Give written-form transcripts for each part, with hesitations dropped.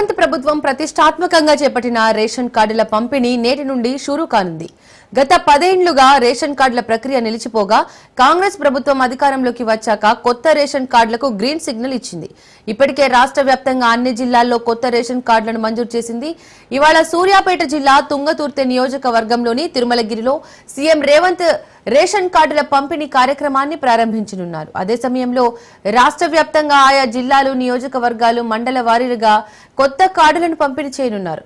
రేవంత్ ప్రభుత్వం ప్రతిష్టాత్మకంగా చేపట్టిన రేషన్ కార్డుల పంపిణీ నేటి నుండి షురూ కానుంది. గత 10 ఏళ్లుగా రేషన్ కార్డుల ప్రక్రియ నిలిచిపోగా కాంగ్రెస్ ప్రభుత్వం అధికారంలోకి వచ్చాక కొత్త రేషన్ కార్డులకు గ్రీన్ సిగ్నల్ ఇచ్చింది. ఇప్పటికే రాష్ట్ర వ్యాప్తంగా అన్ని జిల్లాల్లో కొత్త రేషన్ కార్డులను మంజూరు చేసింది. ఇవాళ సూర్యాపేట జిల్లా తుంగతుర్తి నియోజకవర్గంలోని తిరుమలగిరిలో సీఎం రేవంత్ రేషన్ కార్డుల పంపిణీ కార్యక్రమాన్ని ప్రారంభించనున్నారు. అదే సమయంలో రాష్ట్ర వ్యాప్తంగా ఆయా జిల్లాలు, నియోజకవర్గాలు, మండల వారీగా కొత్త కార్డులను పంపిణీ చేయనున్నారు.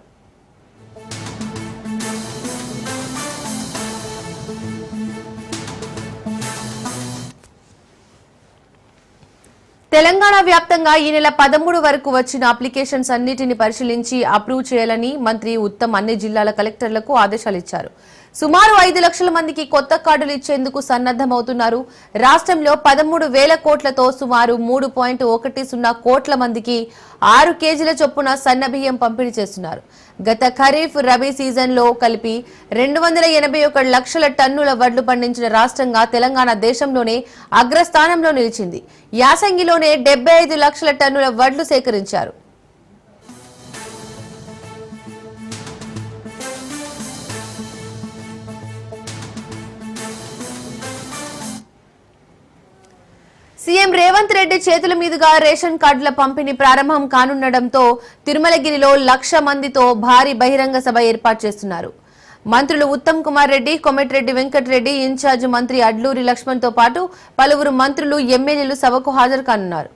తెలంగాణ వ్యాప్తంగా ఈ నెల 13 వరకు వచ్చిన అప్లికేషన్స్ అన్నిటిని పరిశీలించి అప్రూవ్ చేయాలని మంత్రి ఉత్తమ్ అన్ని జిల్లాల కలెక్టర్లకు ఆదేశాలు ఇచ్చారు. సుమారు 5 లక్షల మందికి కొత్త కార్డులు ఇచ్చేందుకు సన్నద్దమవుతున్నారు. రాష్ట్రంలో 13,000 కోట్లతో సుమారు 3.10 కోట్ల మందికి 6 కేజీల చొప్పున సన్నబియ్యం పంపిణీ చేస్తున్నారు. గత ఖరీఫ్, రబీ సీజన్లో కలిపి 281 లక్షల టన్నుల వడ్లు పండించిన రాష్ట్రంగా తెలంగాణ దేశంలోనే అగ్రస్థానంలో నిలిచింది. యాసంగిలోనే 75 లక్షల టన్నుల వడ్లు సేకరించారు. సీఎం రేవంత్ రెడ్డి చేతుల మీదుగా రేషన్ కార్డుల పంపిణీ ప్రారంభం కానుండటంతో తిరుమలగిరిలో 1,00,000 మందితో భారీ బహిరంగ సభ ఏర్పాటు చేస్తున్నారు. మంత్రులు ఉత్తమ్ కుమార్ రెడ్డి, కోమటిరెడ్డి వెంకటరెడ్డి, ఇన్ఛార్జ్ మంత్రి అడ్లూరి లక్ష్మణ్ తో పాటు పలువురు మంత్రులు, ఎమ్మెల్యేలు సభకు హాజరు కానున్నారు.